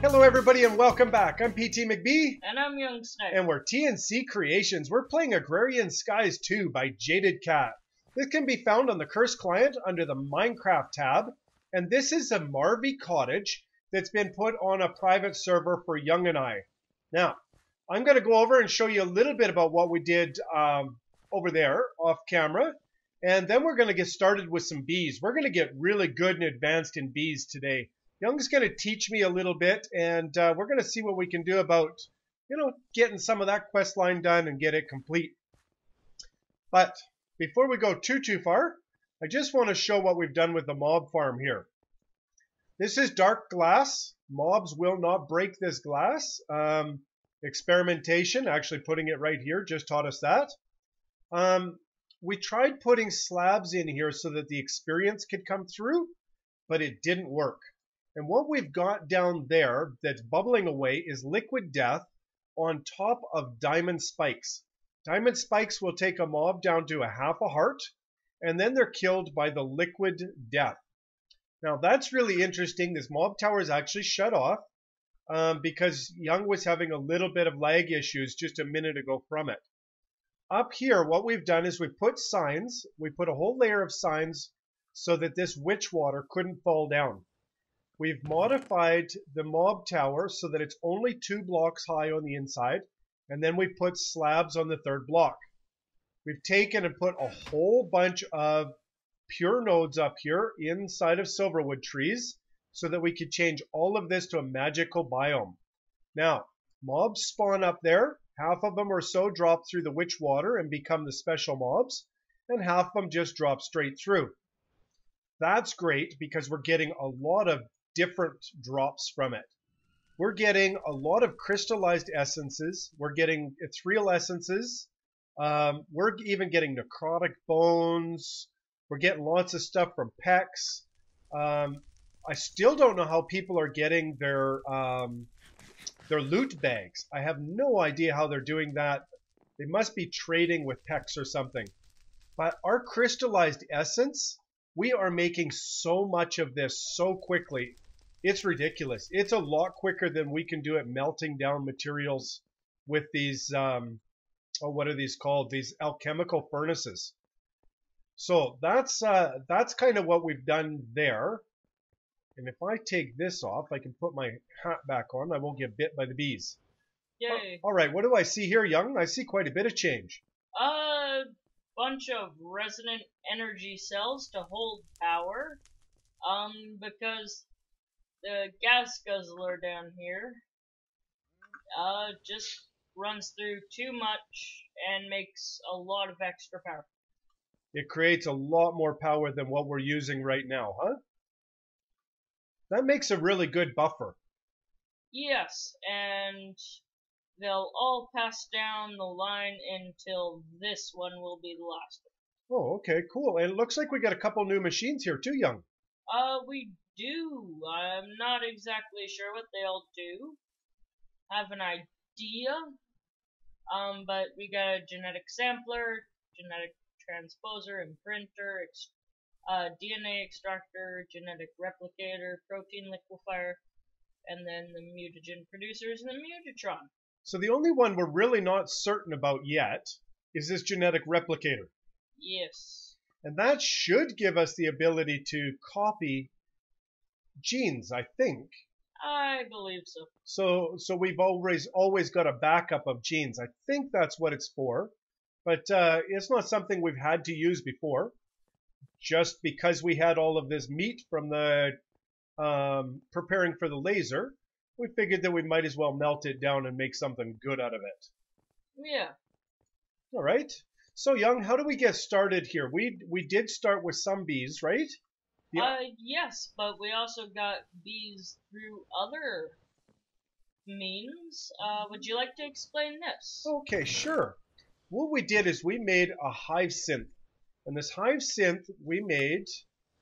Hello everybody and welcome back. I'm PT McBee. And I'm youngsnipe. And we're TNC Creations. We're playing Agrarian Skies 2 by Jadedcat. This can be found on the Curse client under the Minecraft tab. And this is a Marvy cottage that's been put on a private server for Young and I. Now, I'm going to go over and show you a little bit about what we did over there off camera. And then we're going to get started with some bees. We're going to get really good and advanced in bees today. Young's going to teach me a little bit, and we're going to see what we can do about, getting some of that quest line done and get it complete. But before we go too far, I just want to show what we've done with the mob farm here. This is dark glass. Mobs will not break this glass. Experimentation, actually putting it right here, just taught us that. We tried putting slabs in here so that the experience could come through, but it didn't work. And what we've got down there that's bubbling away is liquid death on top of diamond spikes. Diamond spikes will take a mob down to a half a heart, and then they're killed by the liquid death. Now that's really interesting. This mob tower is actually shut off because Young was having a little bit of lag issues just a minute ago from it. Up here, what we've done is we put signs. We put a whole layer of signs so that this witch water couldn't fall down. We've modified the mob tower so that it's only 2 blocks high on the inside, and then we put slabs on the 3rd block. We've taken and put a whole bunch of pure nodes up here inside of silverwood trees so that we could change all of this to a magical biome. Now, mobs spawn up there. Half of them or so drop through the witch water and become the special mobs, and half of them just drop straight through. That's great because we're getting a lot of different drops from it. We're getting a lot of crystallized essences. We're getting ethereal essences. We're even getting necrotic bones. We're getting lots of stuff from Pecs. I still don't know how people are getting their loot bags. I have no idea how they're doing that. They must be trading with Pecs or something. But our crystallized essence, we are making so much of this so quickly. It's ridiculous. It's a lot quicker than we can do it melting down materials with these, what are these called? These alchemical furnaces. So that's kind of what we've done there. And if I take this off, I can put my hat back on. I won't get bit by the bees. Yay. All right, what do I see here, Young? I see quite a bit of change. A bunch of resonant energy cells to hold power. Because the gas guzzler down here just runs through too much and makes a lot of extra power. It creates a lot more power than what we're using right now, huh? That makes a really good buffer. Yes, and they'll all pass down the line until this one will be the last one. Oh, okay, cool. And it looks like we got a couple new machines here too, Young. We do. I'm not exactly sure what they all do. Have an idea. But we got a genetic sampler, genetic transposer, imprinter, DNA extractor, genetic replicator, protein liquefier, and then the mutagen producers and the mutatron. So the only one we're really not certain about yet is this genetic replicator. Yes. And that should give us the ability to copy genes, I think. I believe so. So we've always got a backup of genes. I think that's what it's for. But it's not something we've had to use before. Just because we had all of this meat from the preparing for the laser, we figured that we might as well melt it down and make something good out of it. Yeah. All right. So, Young, how do we get started here? We did start with some bees, right? Yes, but we also got bees through other means. Would you like to explain this? Okay, sure. What we did is we made a hive synth. And this hive synth we made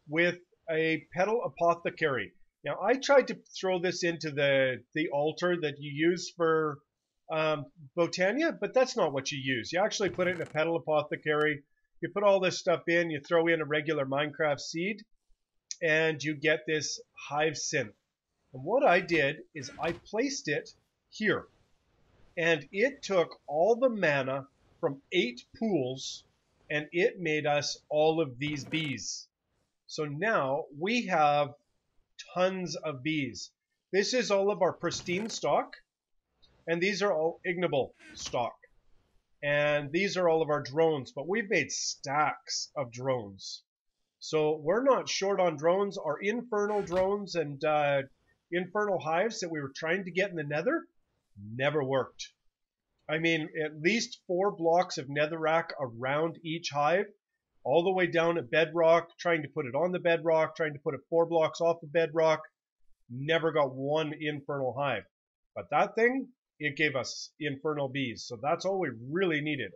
with a petal apothecary. Now, I tried to throw this into the altar that you use for Botania, but that's not what you use. You actually put it in a petal apothecary. You put all this stuff in, you throw in a regular Minecraft seed, and you get this hive synth. And what I did is I placed it here. And it took all the mana from 8 pools and it made us all of these bees. So now we have tons of bees. This is all of our pristine stock, and these are all ignoble stock. And these are all of our drones, but we've made stacks of drones. So we're not short on drones. Our infernal drones and infernal hives that we were trying to get in the nether never worked. I mean, at least 4 blocks of netherrack around each hive, all the way down at bedrock, trying to put it on the bedrock, trying to put it 4 blocks off the bedrock. Never got one infernal hive. But that thing, it gave us infernal bees. So that's all we really needed.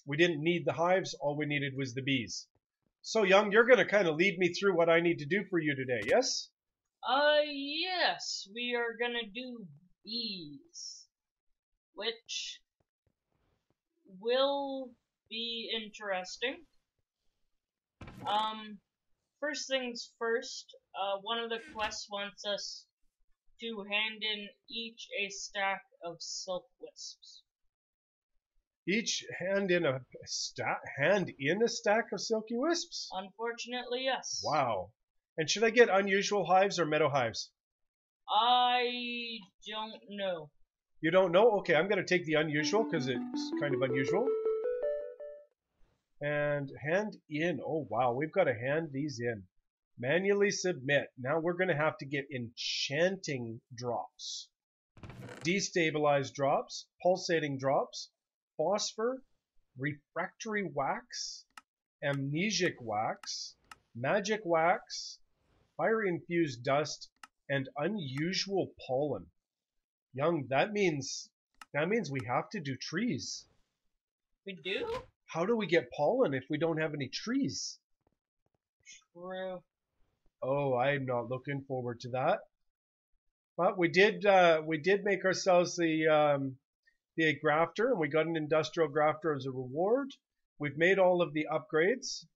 We didn't need the hives. All we needed was the bees. So, Young, you're going to kind of lead me through what I need to do for you today, yes? Yes. We are gonna do bees, which will be interesting. First things first, one of the quests wants us to hand in each a stack of silk wisps. Each hand in a stack of silky wisps? Unfortunately, yes. Wow. And should I get unusual hives or meadow hives? I don't know. You don't know? Okay, I'm going to take the unusual because it's kind of unusual. And hand in. Oh, wow. We've got to hand these in. Manually submit. Now we're going to have to get enchanting drops. Destabilized drops. Pulsating drops. Phosphor. Refractory wax. Amnesic wax. Magic wax. Fire-infused dust. And unusual pollen. Young, that means we have to do trees. We do? How do we get pollen if we don't have any trees? True. Oh, I'm not looking forward to that. But we did make ourselves the grafter, and we got an industrial grafter as a reward. We've made all of the upgrades,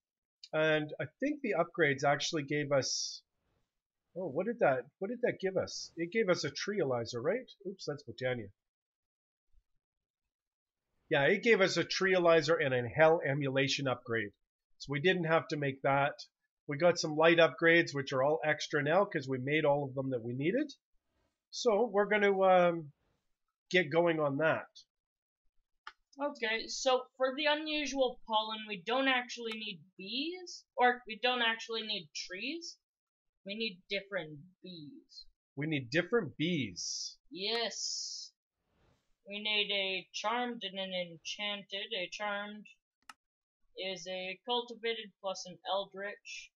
and I think the upgrades actually gave us. Oh, what did that give us? It gave us a treealizer, right? Oops, that's Botania. Yeah, it gave us a treealizer and a hell emulation upgrade. So we didn't have to make that. We got some light upgrades, which are all extra now because we made all of them that we needed. So we're going to get going on that. Okay, so for the unusual pollen, we don't actually need bees, or we don't actually need trees. We need different bees. We need different bees. Yes. We need a charmed and an enchanted. A charmed is a cultivated plus an eldritch.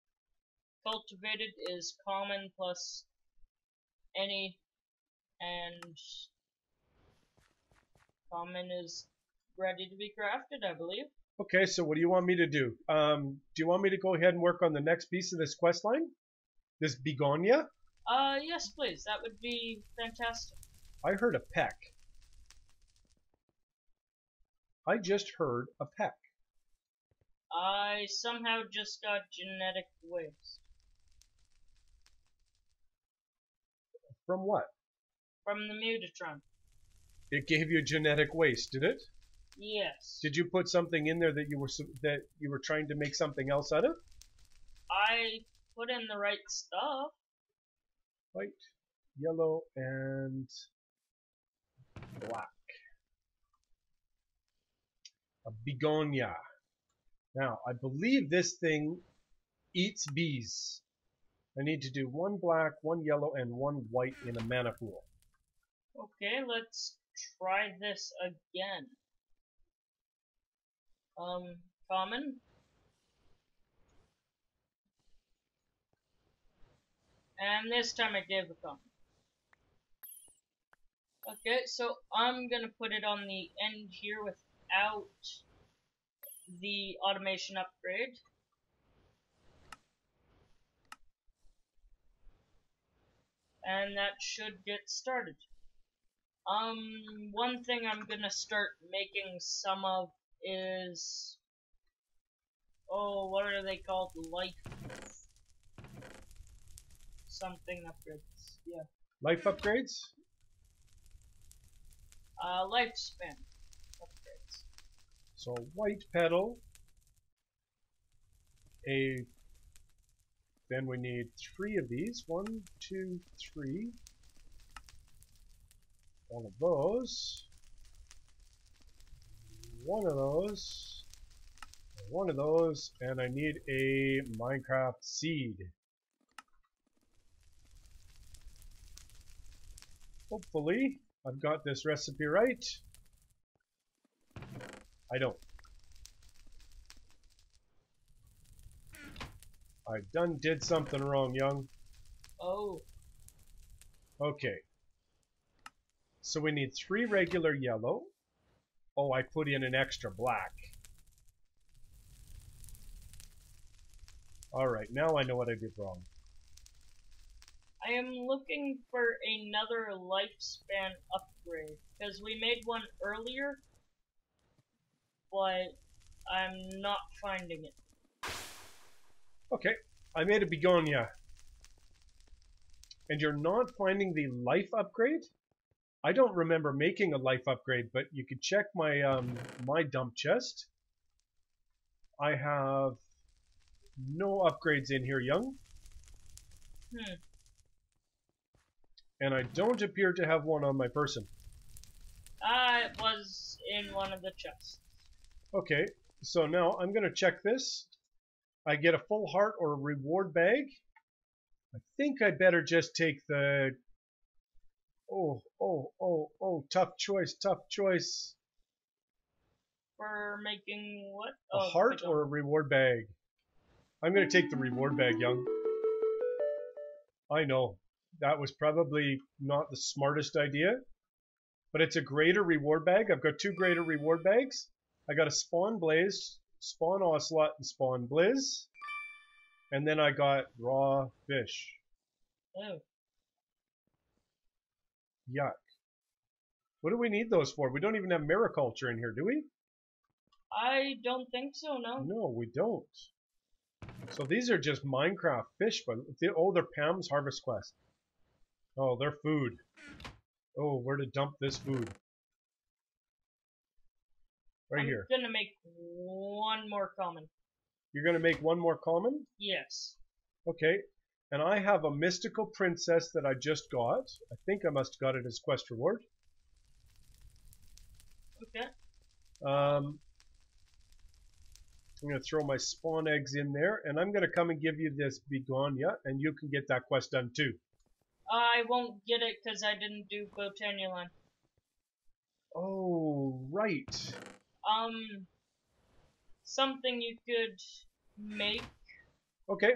Cultivated is common plus any, and common is ready to be crafted, I believe. Okay, so what do you want me to do? Do you want me to go ahead and work on the next piece of this quest line? This begonia? Yes, please. That would be fantastic. I heard a peck. I just heard a peck. I somehow just got genetic waste. From what? From the Mutatron. It gave you genetic waste, did it? Yes. Did you put something in there that you were trying to make something else out of? I put in the right stuff. White, yellow, and black. A begonia. Now, I believe this thing eats bees. I need to do 1 black, 1 yellow, and 1 white in a mana pool. Okay, let's try this again. Common. And this time I gave a common. Okay, so I'm gonna put it on the end here without the automation upgrade. And that should get started. One thing I'm gonna start making some of is, oh, what are they called? Life something upgrades. Yeah. Life upgrades? Lifespan upgrades. So white petal. Then we need 3 of these. 1, 2, 3. One of those. One of those. One of those. And I need a Minecraft seed. Hopefully, I've got this recipe right. I don't. I did something wrong, Young. Oh. Okay. So we need 3 regular yellow. Oh, I put in an extra black. Alright, now I know what I did wrong. I am looking for another lifespan upgrade, because we made one earlier, but I'm not finding it. Okay, I made a begonia. And you're not finding the life upgrade? I don't remember making a life upgrade, but you could check my my dump chest. I have no upgrades in here, Young. And I don't appear to have one on my person. It was in one of the chests. Okay, so now I'm going to check this. I get a full heart or a reward bag. I think I better just take the... Oh, tough choice, tough choice. For making what? A heart or a reward bag? I'm going to take the reward bag, Young. I know, that was probably not the smartest idea, but it's a greater reward bag. I've got 2 greater reward bags. I got a spawn blaze, spawn ocelot, and spawn blizz. And then I got raw fish. Oh. Yuck. What do we need those for? We don't even have mariculture in here, do we? I don't think so, no. No, we don't. So these are just Minecraft fish, but oh, they're Pam's Harvest Quest. Oh, they're food. Oh, where to dump this food? Right here. I'm gonna make one more common. You're gonna make one more common? Yes. Okay. And I have a mystical princess that I just got. I think I must have got it as quest reward. Okay. I'm going to throw my spawn eggs in there, and I'm going to come and give you this begonia, and you can get that quest done too. I won't get it because I didn't do botanulan. Oh, right. Something you could make. Okay.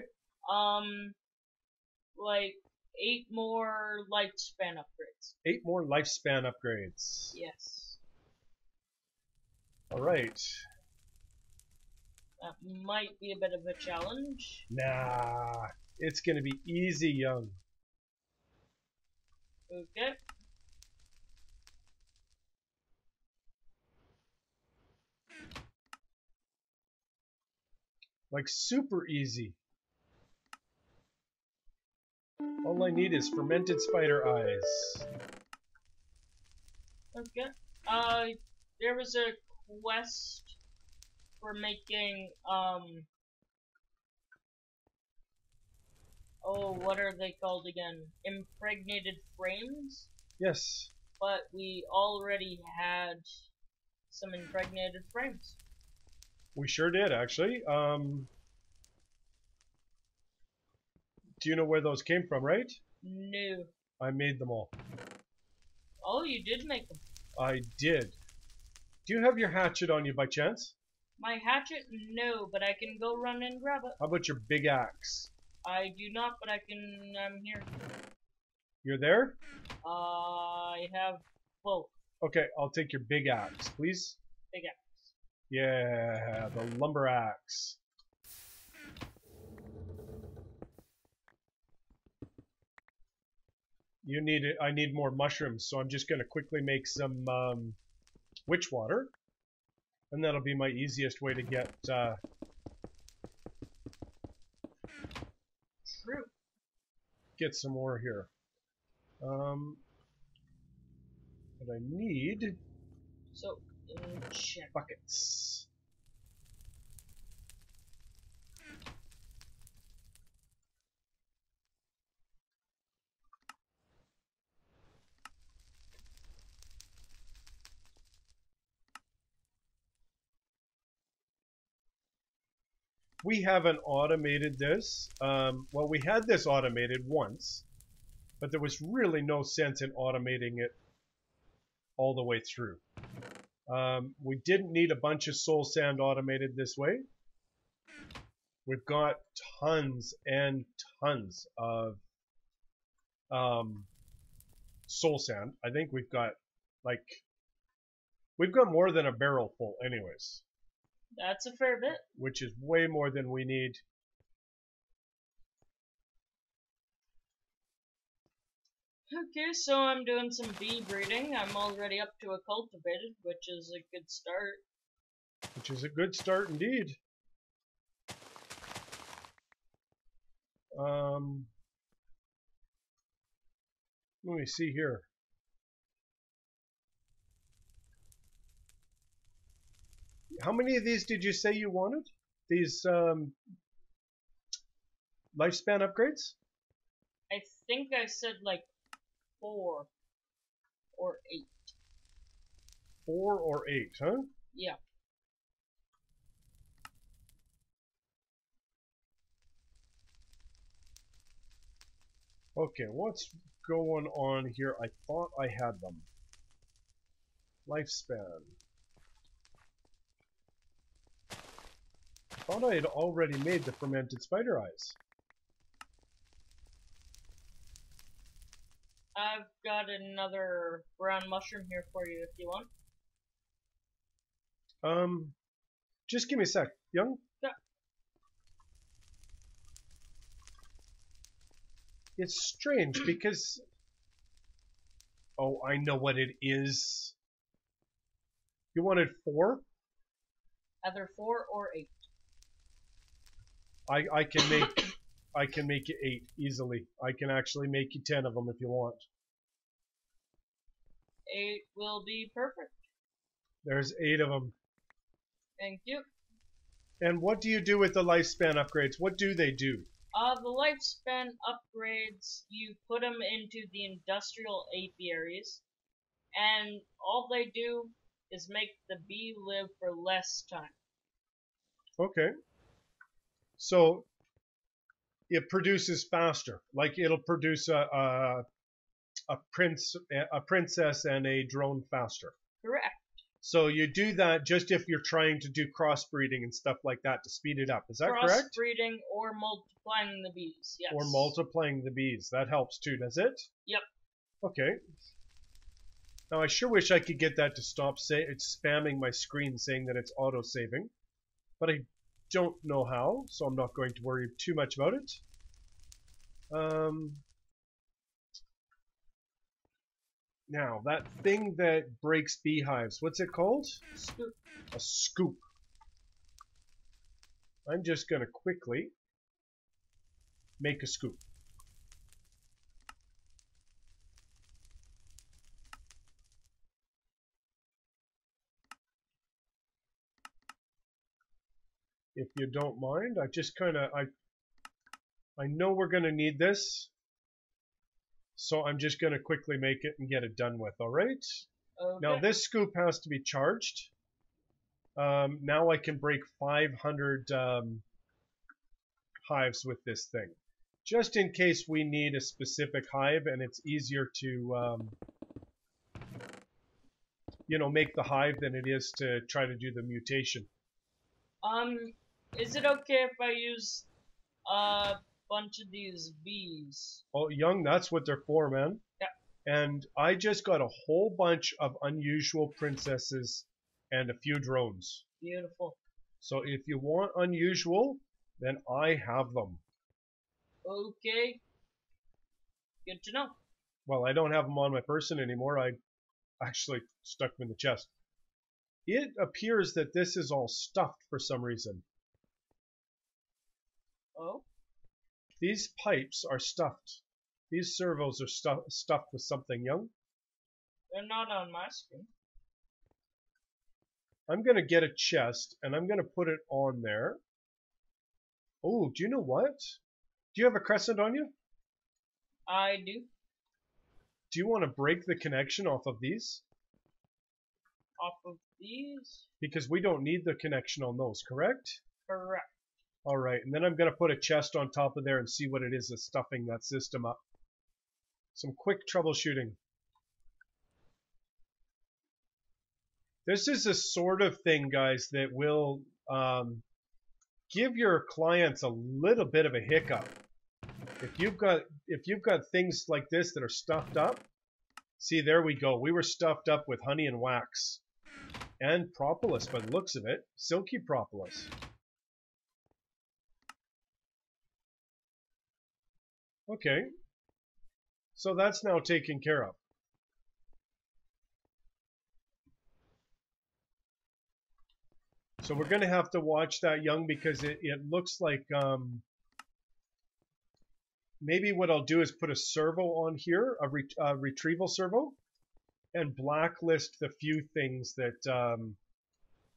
Like 8 more lifespan upgrades. 8 more lifespan upgrades. Yes. All right. That might be a bit of a challenge. Nah, it's going to be easy, Young. Okay. Like super easy. All I need is fermented spider eyes. Okay. There was a quest for making, oh, what are they called again? Impregnated frames? Yes. But we already had some impregnated frames. We sure did, actually. Do you know where those came from, right? No. I made them all. Oh, you did make them. I did. Do you have your hatchet on you by chance? My hatchet? No, but I can go run and grab it. How about your big axe? I do not, but I can, I'm here. You're there? I have both. Okay, I'll take your big axe, please. Big axe. Yeah, the lumber axe. You need it. I need more mushrooms, so I'm just going to quickly make some witch water, and that'll be my easiest way to get. get some more here. But I need So, check. buckets. We haven't automated this. Well, we had this automated once, but there was really no sense in automating it all the way through. We didn't need a bunch of soul sand automated this way. We've got tons and tons of soul sand. I think we've got more than a barrel full anyways. That's a fair bit. Which is way more than we need. Okay, so I'm doing some bee breeding. I'm already up to a cultivated, which is a good start. Which is a good start indeed. Let me see here. How many of these did you say you wanted? These lifespan upgrades? I think I said like 4 or 8. 4 or 8, huh? Yeah. Okay, what's going on here? I thought I had them. Lifespan. I thought I had already made the fermented spider eyes. I've got another brown mushroom here for you if you want. Just give me a sec. Young? Yeah. It's strange because... Oh, I know what it is. You wanted 4? Either 4 or 8. I can make you 8 easily. I can actually make you 10 of them if you want. 8 will be perfect. There's 8 of them. Thank you. And what do you do with the lifespan upgrades? What do they do? The lifespan upgrades, you put them into the industrial apiaries, and all they do is make the bee live for less time. Okay. So it produces faster. Like it'll produce a princess and a drone faster. Correct. So you do that just if you're trying to do crossbreeding and stuff like that to speed it up. Is that correct? Crossbreeding or multiplying the bees, yes. Or multiplying the bees. That helps too, does it? Yep. Okay. Now I sure wish I could get that to stop it's spamming my screen saying that it's auto-saving. But I don't know how, so I'm not going to worry too much about it. Now, that thing that breaks beehives, what's it called? Scoop. A scoop. I'm just going to quickly make a scoop. If you don't mind, I just kind of, I know we're going to need this. So I'm just going to quickly make it and get it done with, alright? Okay. Now this scoop has to be charged. Now I can break 500 hives with this thing. Just in case we need a specific hive and it's easier to, you know, make the hive than it is to try to do the mutation. Is it okay if I use bunch of these bees? Oh, Young, that's what they're for, man. Yeah. And I just got a whole bunch of unusual princesses and a few drones. Beautiful. So if you want unusual, then I have them. Okay. Good to know. Well, I don't have them on my person anymore. I actually stuck them in the chest. It appears that this is all stuffed for some reason. Oh? These pipes are stuffed. These servos are stuffed with something, Young. They're not on my screen. I'm going to get a chest, and I'm going to put it on there. Oh, do you know what? Do you have a crescent on you? I do. Do you want to break the connection off of these? Off of these? Because we don't need the connection on those, correct? Correct. All right, and then I'm going to put a chest on top of there and see what it is that's stuffing that system up. Some quick troubleshooting. This is a sort of thing, guys, that will give your clients a little bit of a hiccup. If you've got things like this that are stuffed up, see, there we go. We were stuffed up with honey and wax and propolis by the looks of it, silky propolis. Okay, so that's now taken care of. So we're going to have to watch that, Young, because it looks like maybe what I'll do is put a servo on here, a retrieval servo, and blacklist the few things that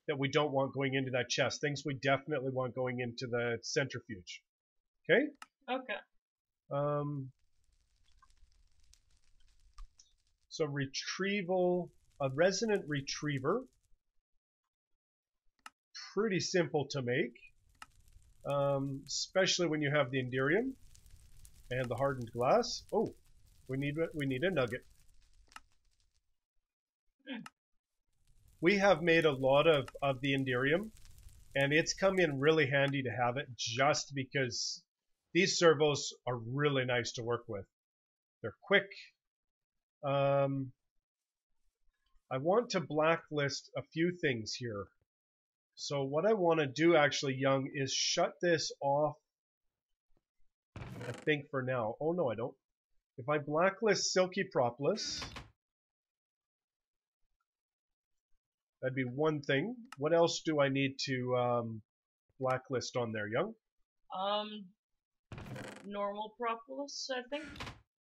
that we don't want going into that chest. Things we definitely want going into the centrifuge. Okay? Okay. So retrieval, a resonant retriever. Pretty simple to make, especially when you have the Enderium and the hardened glass. Oh, we need a nugget. We have made a lot of the Enderium, and it's come in really handy to have it just because these servos are really nice to work with. They're quick. I want to blacklist a few things here. So what I want to do actually, Young, is shut this off, I think, for now. Oh, no, I don't. If I blacklist silky propolis, that'd be one thing. What else do I need to blacklist on there, Young? Normal propolis, I think.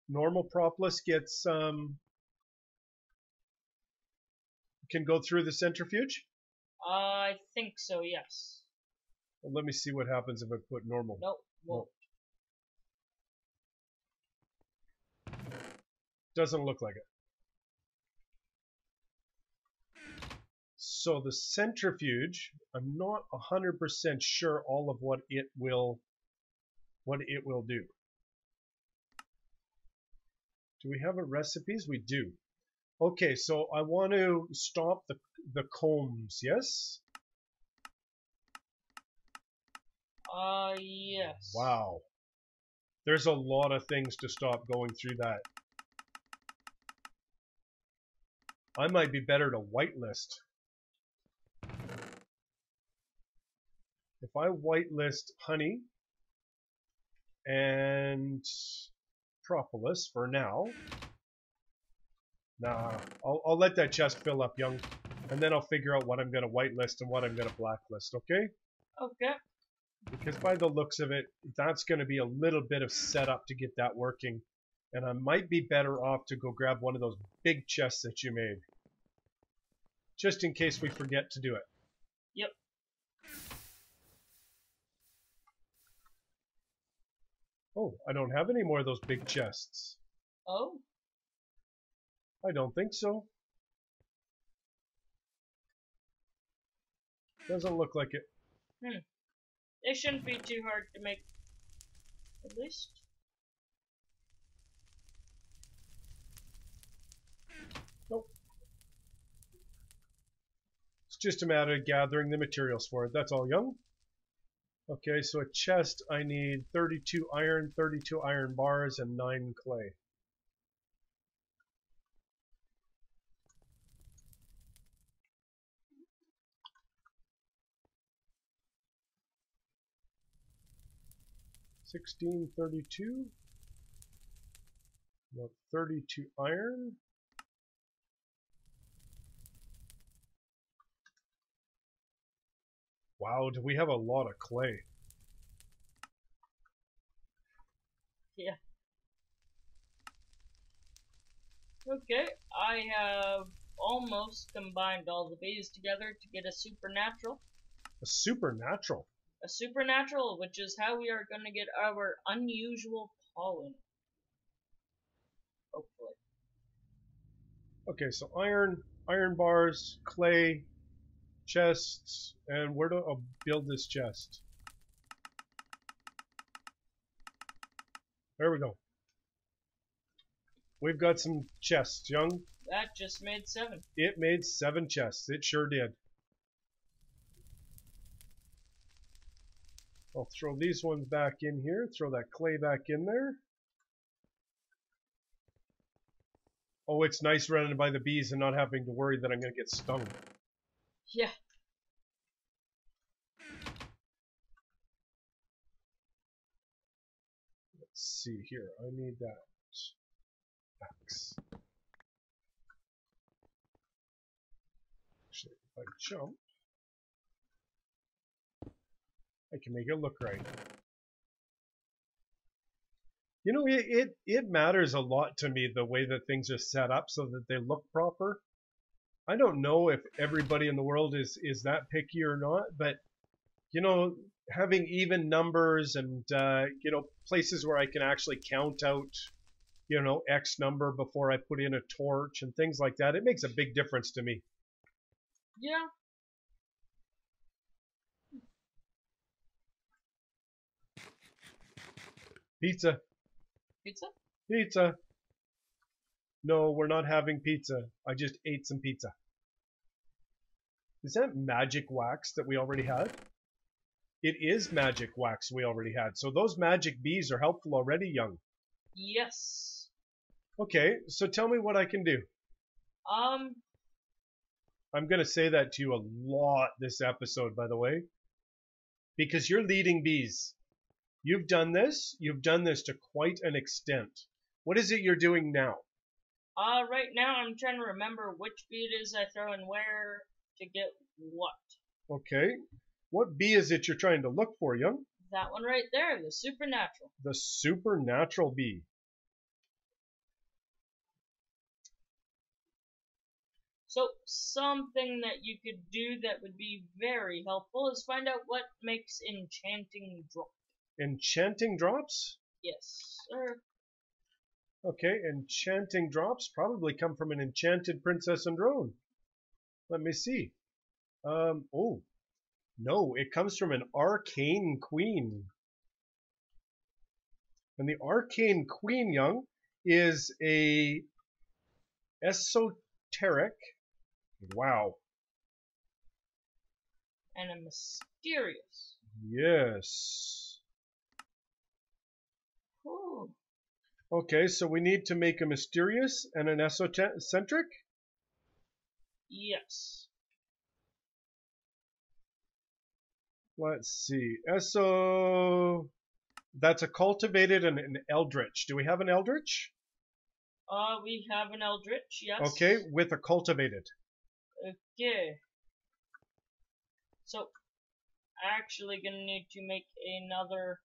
Normal propolis gets, can go through the centrifuge? I think so, yes. Well, let me see what happens if I put normal. Nope, won't. Doesn't look like it. So the centrifuge, I'm not 100% sure all of what it will do. Do we have a recipes? We do. Okay, so I want to stop the combs, yes? Yes. Wow. There's a lot of things to stop going through that. I might be better to whitelist. If I whitelist honey and propolis for now. Nah, I'll let that chest fill up, Young, and then I'll figure out what I'm going to whitelist and what I'm going to blacklist, okay? Okay. Because by the looks of it, that's going to be a little bit of setup to get that working. And I might be better off to go grab one of those big chests that you made. Just in case we forget to do it. Yep. Oh, I don't have any more of those big chests. Oh? I don't think so. Doesn't look like it. They shouldn't be too hard to make, at least. Nope. It's just a matter of gathering the materials for it. That's all, Young. Okay, so a chest, I need 32 iron bars, and 9 clay. $16.32. About 32 iron. Wow, do we have a lot of clay? Yeah. Okay, I have almost combined all the bees together to get a supernatural. A supernatural. A supernatural, which is how we are going to get our unusual pollen. Hopefully. Okay, so iron bars, clay, chests, and where do I build this chest? There we go. We've got some chests, Young. That just made 7. It made 7 chests. It sure did. I'll throw these ones back in here. Throw that clay back in there. Oh, it's nice running by the bees and not having to worry that I'm going to get stung. Yeah. Let's see here. I need that axe. Actually, if I jump, I can make it look right. You know, it matters a lot to me the way that things are set up so that they look proper. I don't know if everybody in the world is that picky or not, but you know, having even numbers and you know, places where I can actually count out, you know, X number before I put in a torch and things like that, it makes a big difference to me. Yeah. Pizza. Pizza? Pizza. No, we're not having pizza. I just ate some pizza. Is that magic wax that we already had? It is magic wax we already had. So those magic bees are helpful already, Young. Yes. Okay, so tell me what I can do. I'm going to say that to you a lot this episode, by the way. Because you're leading bees. You've done this to quite an extent. What is it you're doing now? Right now I'm trying to remember which bee it is I throw in where to get what. Okay. What bee is it you're trying to look for, Young? That one right there, the supernatural. The supernatural bee. So something that you could do that would be very helpful is find out what makes enchanting drop. Enchanting drops? Yes, sir. Okay, enchanting drops probably come from an enchanted princess and drone. Let me see. Oh, no, it comes from an arcane queen. And the arcane queen, Young, is a esoteric. Wow. And a mysterious. Yes. Ooh. Okay, so we need to make a mysterious and an esocentric? Yes. Let's see. That's a cultivated and an eldritch. Do we have an eldritch? We have an eldritch, yes. Okay, with a cultivated. Okay. So, actually gonna need to make another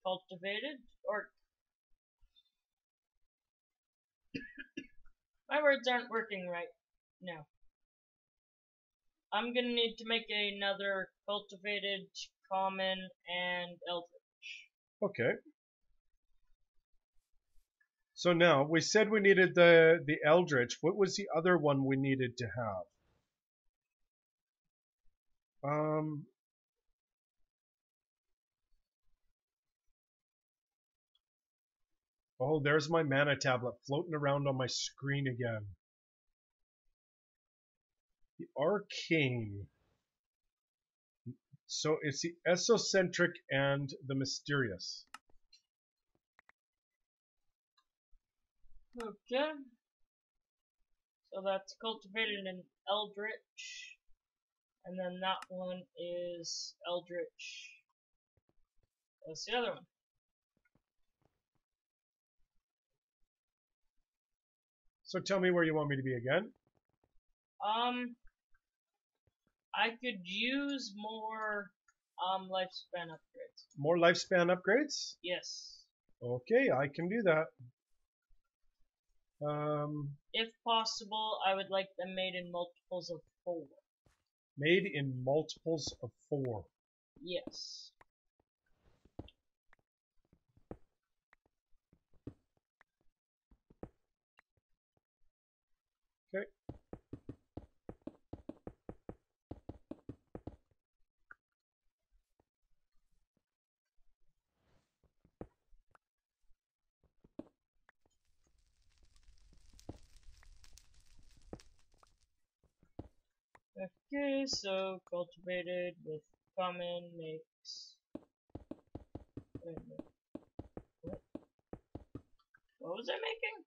cultivated, or my words aren't working right now. I'm gonna need to make another cultivated, common, and eldritch. Okay. So now, we said we needed the eldritch. What was the other one we needed to have? Oh, there's my mana tablet floating around on my screen again. The arcane. So it's the esocentric and the mysterious. Okay. So that's cultivated in eldritch. And then that one is eldritch. That's the other one. So tell me where you want me to be again. I could use more lifespan upgrades. More lifespan upgrades? Yes. Okay, I can do that. If possible, I would like them made in multiples of 4. Made in multiples of 4. Yes. Okay. Okay, so cultivated with common makes. Wait a minute. What was I making?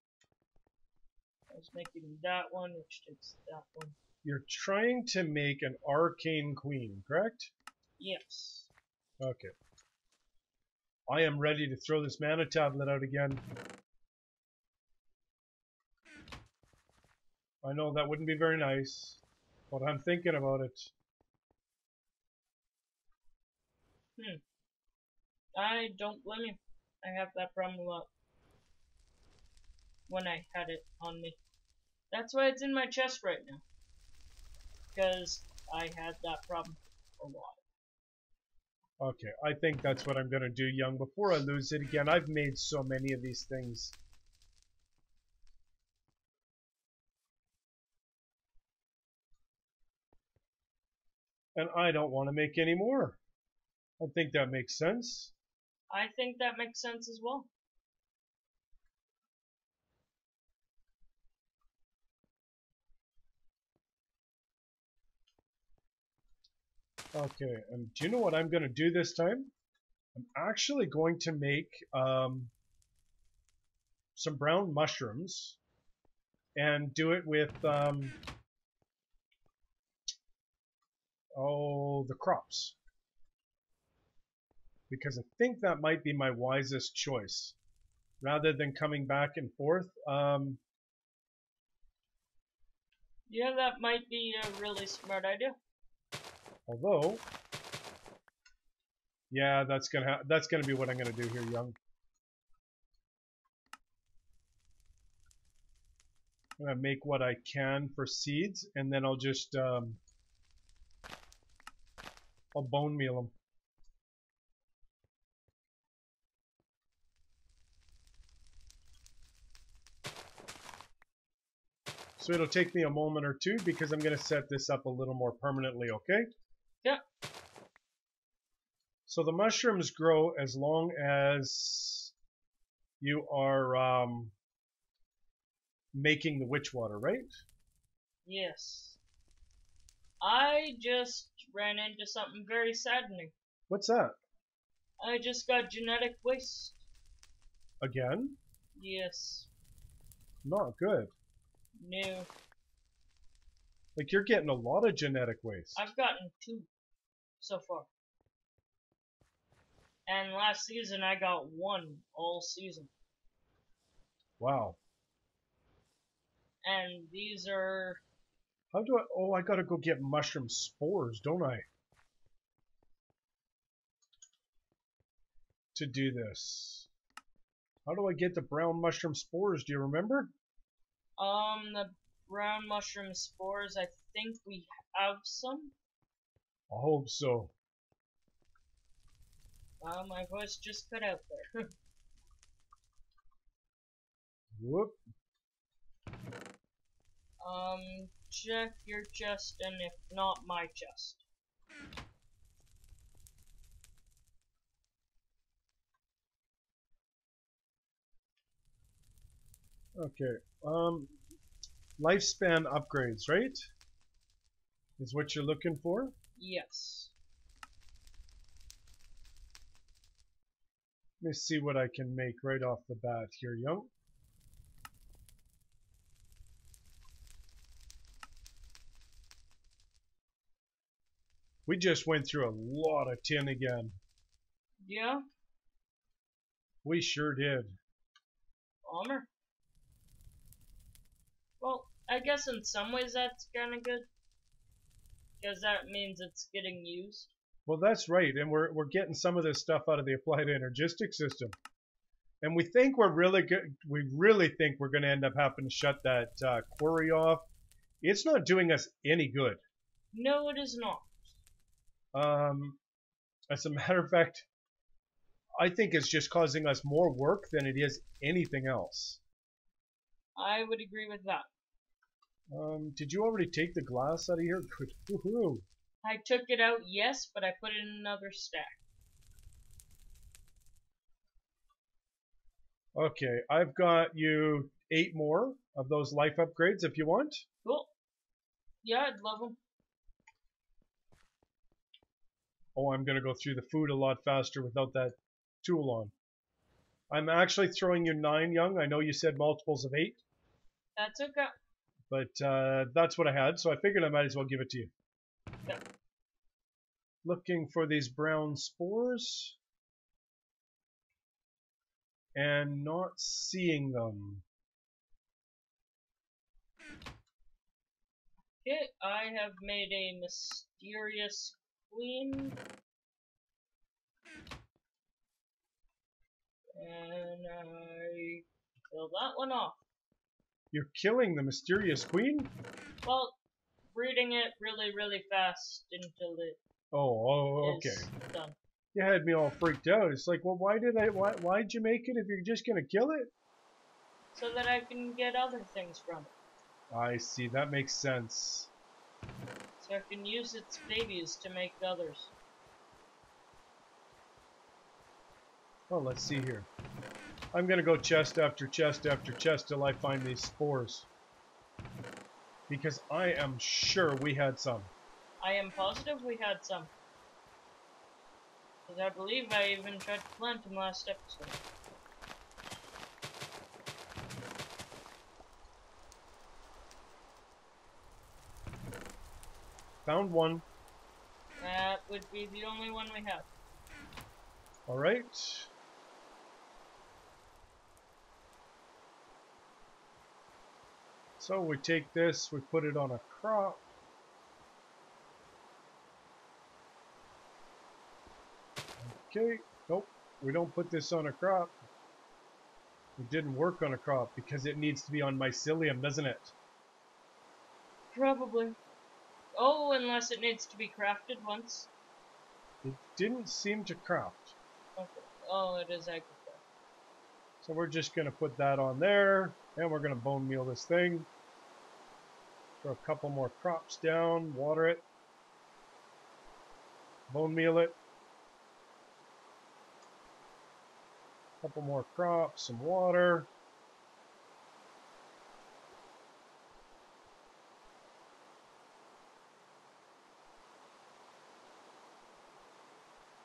I was making that one, which takes that one. You're trying to make an arcane queen, correct? Yes. Okay. I am ready to throw this mana tablet out again. I know that wouldn't be very nice, but I'm thinking about it. I don't blame you. I have that problem a lot. When I had it on me. That's why it's in my chest right now. Because I had that problem a lot. Okay, I think that's what I'm going to do, Young. Before I lose it again, I've made so many of these things. And I don't want to make any more. I think that makes sense. I think that makes sense as well. Okay, and do you know what I'm going to do this time? I'm actually going to make some brown mushrooms and do it with the crops, because I think that might be my wisest choice rather than coming back and forth. Yeah, that might be a really smart idea. Although, yeah, that's gonna be what I'm gonna do here, Young. I'm gonna make what I can for seeds, and then I'll just I'll bone meal them. So it'll take me a moment or two because I'm gonna set this up a little more permanently. Okay? Yeah. So the mushrooms grow as long as you are making the witch water, right? Yes. I just ran into something very saddening. What's that? I just got genetic waste. Again? Yes. Not good. No. Like, you're getting a lot of genetic waste. I've gotten 2 so far. And last season I got 1 all season. Wow. And these are... How do I... Oh, I gotta go get mushroom spores, don't I? To do this. How do I get the brown mushroom spores? Do you remember? The brown mushroom spores, I think we have some. I hope so. My voice just cut out there. Whoop. Check your chest, and if not, my chest. Okay. Lifespan upgrades, right? Is what you're looking for? Yes. Let me see what I can make right off the bat here, Young. We just went through a lot of tin again. Yeah? We sure did. Bummer. Well, I guess in some ways that's kinda good. Because that means it's getting used. Well, that's right, and we're getting some of this stuff out of the applied energistic system. And we think we're really good. We really think we're going to end up having to shut that quarry off. It's not doing us any good. No, it is not. As a matter of fact, I think it's just causing us more work than it is anything else. I would agree with that. Did you already take the glass out of here? Good. Woohoo. I took it out, yes, but I put it in another stack. Okay, I've got you 8 more of those life upgrades if you want. Cool. Yeah, I'd love them. Oh, I'm going to go through the food a lot faster without that tool on. I'm actually throwing you 9, Young. I know you said multiples of 8. That's okay. But that's what I had, so I figured I might as well give it to you. Yeah. Looking for these brown spores. And not seeing them. Okay, I have made a mysterious queen. And I killed that one off. You're killing the mysterious queen? Well, breeding it really, really fast until it okay. is done. You had me all freaked out. It's like, well, why'd you make it if you're just gonna kill it? So that I can get other things from it. I see, that makes sense. So I can use its babies to make others. Well, let's see here. I'm gonna go chest after chest after chest till I find these spores. Because I am sure we had some. I am positive we had some. Because I believe I even tried to plant them last episode. Found one. That would be the only one we have. Alright. So we take this, we put it on a crop. Okay, nope, we don't put this on a crop. It didn't work on a crop because it needs to be on mycelium, doesn't it? Probably. Oh, unless it needs to be crafted once. It didn't seem to craft. Okay. Oh, it is agriculture. So we're just going to put that on there, and we're going to bone meal this thing. Throw a couple more crops down, water it, bone meal it. Couple more crops, some water.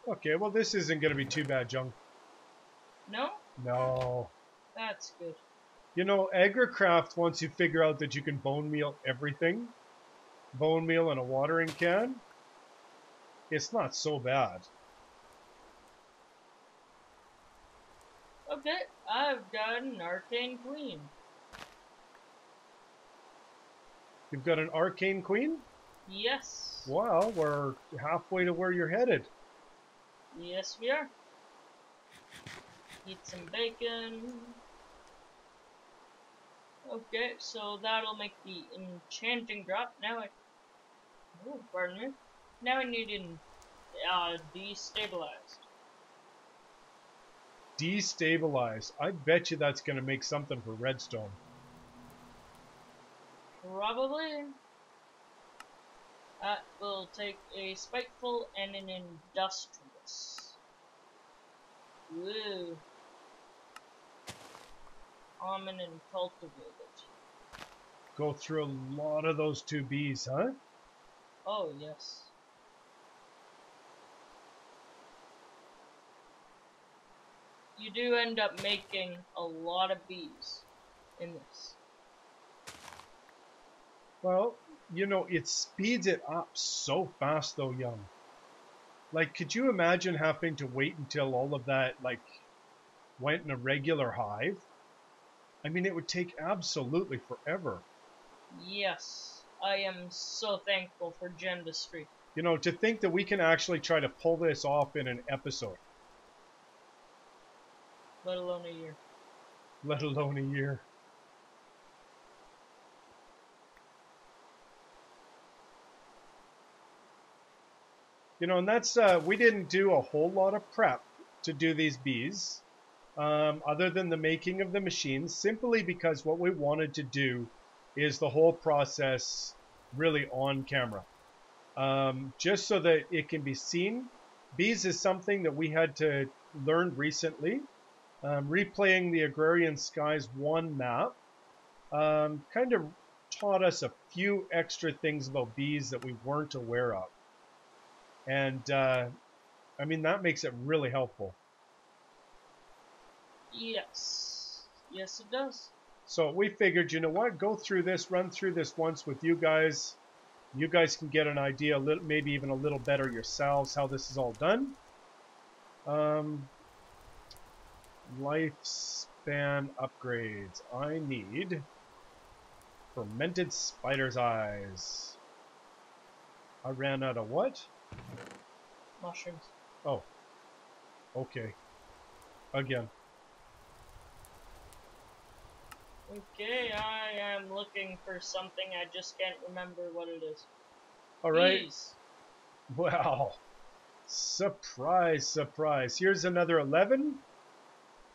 Okay, well this isn't going to be too bad, Jung. No? No. That's good. You know, AgriCraft, once you figure out that you can bone meal everything, bone meal in a watering can, it's not so bad. Okay, I've got an arcane queen. You've got an arcane queen? Yes. Well, we're halfway to where you're headed. Yes, we are. Eat some bacon. Okay, so that'll make the enchanting drop. Now oh, pardon me. Now I need destabilized. Destabilize. I bet you that's going to make something for redstone. Probably. That will take a spiteful and an industrious. Woo. Common and cultivated. Go through a lot of those 2 Bs, huh? Oh, yes. You do end up making a lot of bees in this. Well, you know, it speeds it up so fast though, Young. Like, could you imagine having to wait until all of that, like, went in a regular hive? I mean, it would take absolutely forever. Yes, I am so thankful for Gendustry. You know, to think that we can actually try to pull this off in an episode. let alone a year. Let alone a year. You know, and that's, we didn't do a whole lot of prep to do these bees, other than the making of the machines, simply because what we wanted to do is the whole process really on camera. Just so that it can be seen. Bees is something that we had to learn recently. Replaying the Agrarian Skies 1 map kind of taught us a few extra things about bees that we weren't aware of. And I mean, that makes it really helpful. Yes. Yes, it does. So we figured, you know what, go through this, run through this once with you guys. You guys can get an idea, maybe even a little better yourselves, how this is all done. Lifespan upgrades. I need fermented spider's eyes. I ran out of what? Mushrooms. Oh. Okay. Again. Okay, I am looking for something. I just can't remember what it is. All right. Bees. Wow. Surprise, surprise. Here's another 11.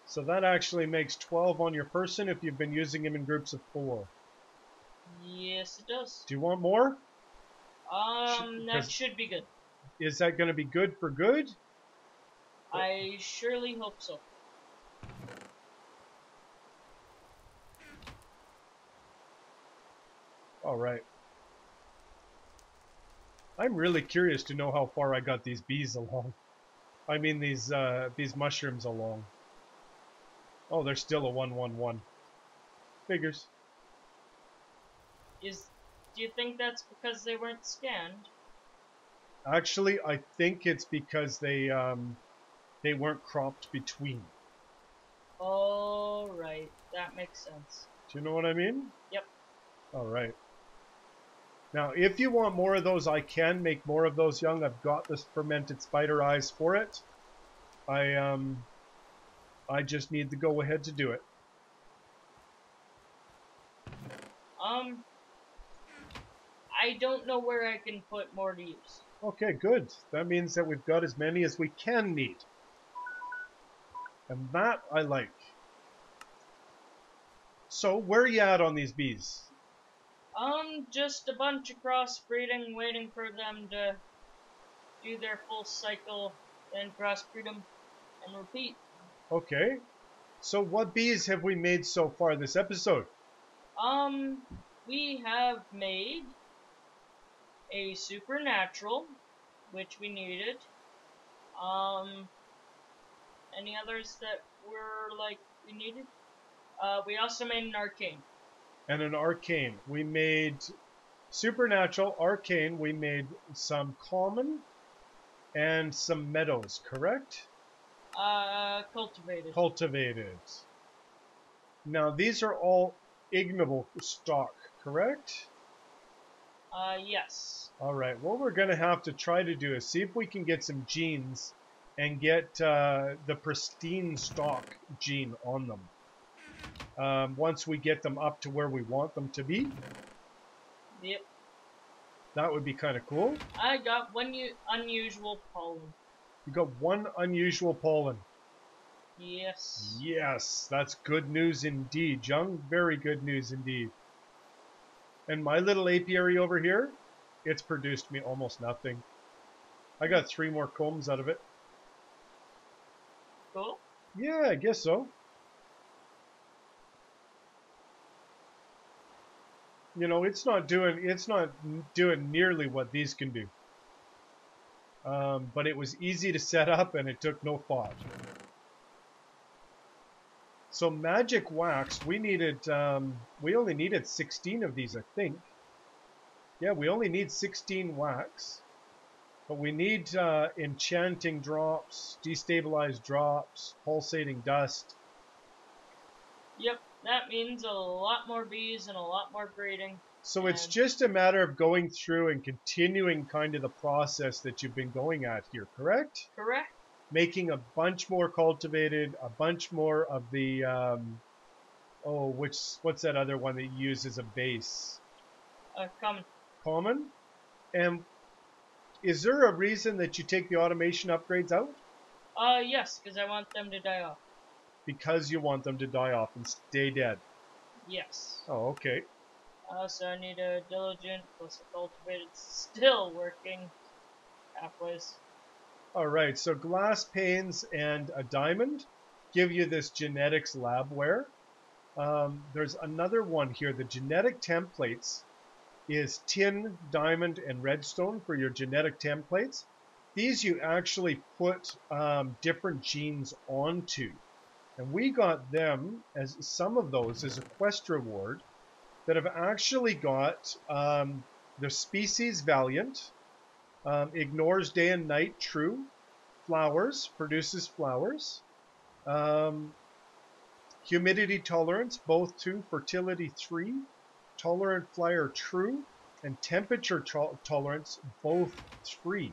So that actually makes 12 on your person if you've been using him in groups of 4. Yes, it does. Do you want more? That should be good. Is that going to be good for good? I surely hope so. All right. I'm really curious to know how far I got these bees along. I mean these mushrooms along. Oh, they're still a 111. Figures. Do you think that's because they weren't scanned? Actually, I think it's because they weren't cropped between. All right, that makes sense. Do you know what I mean? Yep. All right. Now, if you want more of those, I can make more of those, Young. I've got this fermented spider eyes for it. I just need the go ahead to do it. I don't know where I can put more to use. Okay, good. That means that we've got as many as we can need. And that I like. So, where are you at on these bees? Just a bunch of crossbreeding, waiting for them to do their full cycle, then crossbreed them, and repeat. Okay. So what bees have we made so far this episode? We have made a supernatural, which we needed. Any others that were like we needed? We also made an arcane. And an arcane. We made supernatural, arcane. We made some common and some meadows, correct? Cultivated. Cultivated. Now these are all ignoble stock, correct? Yes. All right. What we're going to have to try to do is see if we can get some genes and get the pristine stock gene on them. Once we get them up to where we want them to be. Yep. That would be kind of cool. I got one unusual pollen. You got one unusual pollen. Yes. Yes, that's good news indeed, Young. Very good news indeed. And my little apiary over here, it's produced me almost nothing. I got 3 more combs out of it. Cool. Yeah, I guess so. You know, it's not doing nearly what these can do. But it was easy to set up and it took no thought. So magic wax, we only needed 16 of these, I think. Yeah, we only need 16 wax. But we need enchanting drops, destabilized drops, pulsating dust. Yep, that means a lot more bees and a lot more breeding. So it's just a matter of going through and continuing kind of the process that you've been going at here, correct? Correct. making a bunch more cultivated, a bunch more of the, what's that other one that you use as a base? Common. Common? And is there a reason that you take the automation upgrades out? Yes, because I want them to die off. Because you want them to die off and stay dead. Yes. Oh, okay. So I need a diligent plus a cultivated, still working halfway. All right, so glass panes and a diamond give you this genetics labware. There's another one here. The genetic templates is tin, diamond, and redstone for your genetic templates. These you actually put different genes onto. And we got them, as some of those, as a quest reward that have actually got the species Valiant, ignores day and night true, flowers, produces flowers, humidity tolerance, both 2, fertility 3, tolerant flyer true, and temperature tolerance, both 3.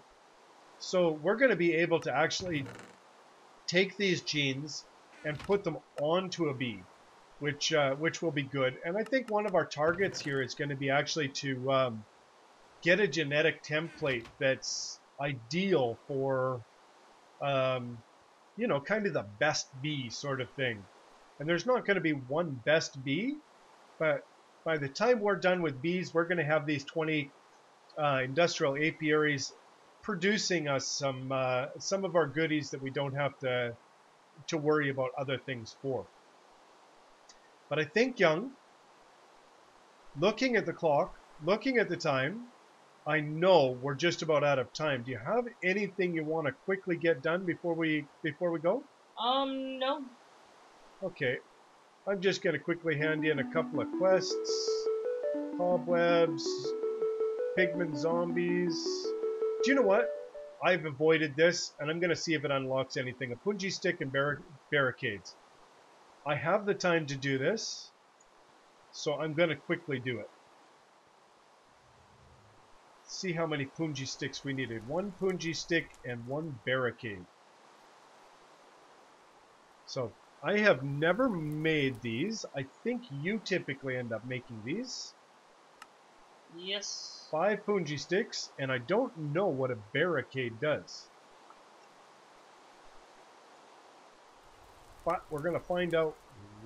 So we're going to be able to actually take these genes and put them onto a bee, which will be good. And I think one of our targets here is going to be actually to get a genetic template that's ideal for, kind of the best bee sort of thing. And there's not going to be one best bee, but by the time we're done with bees, we're going to have these 20 industrial apiaries producing us some of our goodies that we don't have to worry about other things for. But I think, Young, looking at the clock, looking at the time, I know we're just about out of time. Do you have anything you want to quickly get done before we go? No. Okay. I'm just going to quickly hand in a couple of quests. Cobwebs, pigment zombies. Do you know what? I've avoided this, and I'm going to see if it unlocks anything. A punji stick and barricades. I have the time to do this, so I'm going to quickly do it. See how many punji sticks we needed. 1 punji stick and 1 barricade. So I have never made these. I think you typically end up making these. Yes. 5 punji sticks, and I don't know what a barricade does. But we're going to find out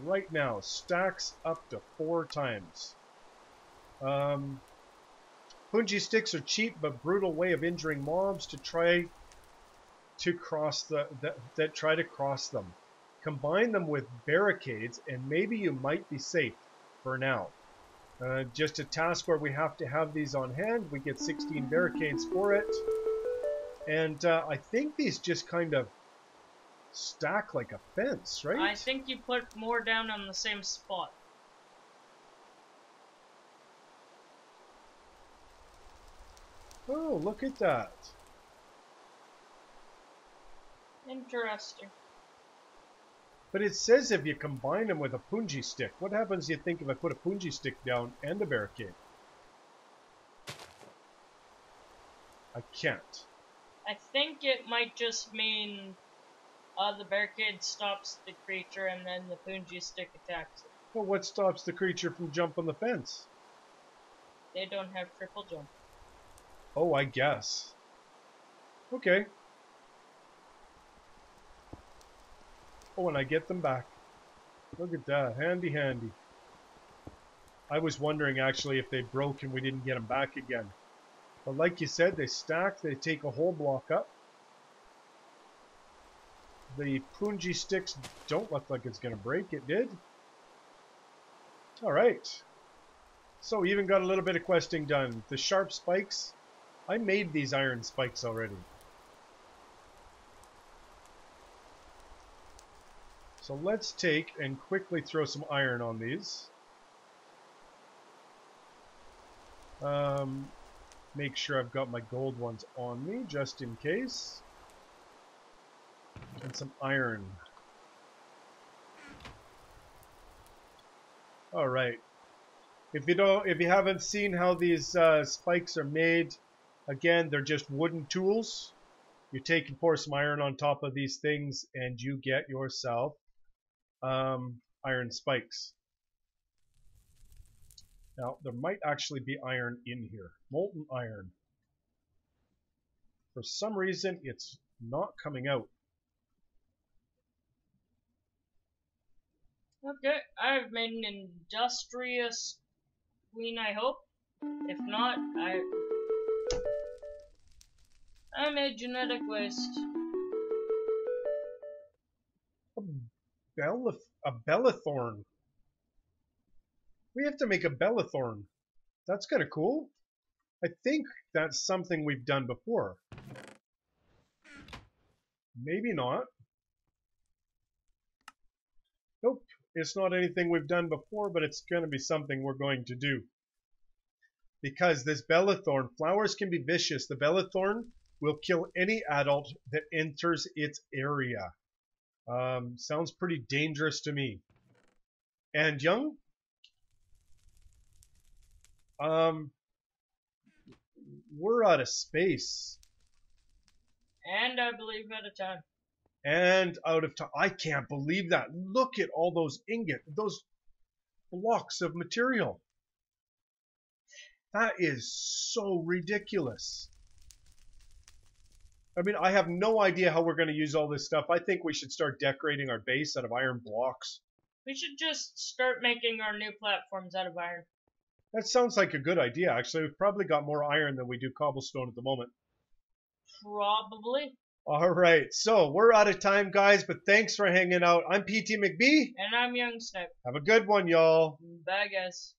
right now. Stacks up to 4 times. Punji sticks are cheap but brutal way of injuring mobs to try to cross that try to cross them. Combine them with barricades, and maybe you might be safe for now. Just a task where we have to have these on hand. We get 16 barricades for it. And I think these just kind of stack like a fence, right? I think you put more down on the same spot. Oh, look at that. Interesting. But it says if you combine them with a punji stick. What happens, do you think, if I put a punji stick down and a barricade? I can't. I think it might just mean the barricade stops the creature and then the punji stick attacks it. Well, what stops the creature from jumping the fence? They don't have triple jump. Oh, I guess. Okay. Oh, and I get them back. Look at that. Handy, handy. I was wondering, actually, if they broke and we didn't get them back again. But like you said, they stack. They take a whole block up. The punji sticks don't look like it's going to break. It did. All right. So we even got a little bit of questing done. The sharp spikes. I made these iron spikes already. So let's take and quickly throw some iron on these. Make sure I've got my gold ones on me, just in case. And some iron. All right. If you haven't seen how these spikes are made, again, they're just wooden tools. You take and pour some iron on top of these things, and you get yourself iron spikes. Now, there might actually be iron in here. Molten iron. For some reason, it's not coming out. Okay, I've made an industrious queen, I hope. If not, I made genetic waste. A bellathorn. We have to make a bellathorn. That's kind of cool. I think that's something we've done before. Maybe not. Nope, it's not anything we've done before, but it's going to be something we're going to do. Because this bellathorn, flowers can be vicious. The bellathorn will kill any adult that enters its area. Sounds pretty dangerous to me. And Young? We're out of space. And I believe out of time. And out of time. I can't believe that. Look at all those those blocks of material. That is so ridiculous. I mean, I have no idea how we're going to use all this stuff. I think we should start decorating our base out of iron blocks. We should just start making our new platforms out of iron. That sounds like a good idea, actually. We've probably got more iron than we do cobblestone at the moment. Probably. All right, so we're out of time, guys, but thanks for hanging out. I'm PT McBee. And I'm Youngsnipe. Have a good one, y'all. Bye, guys.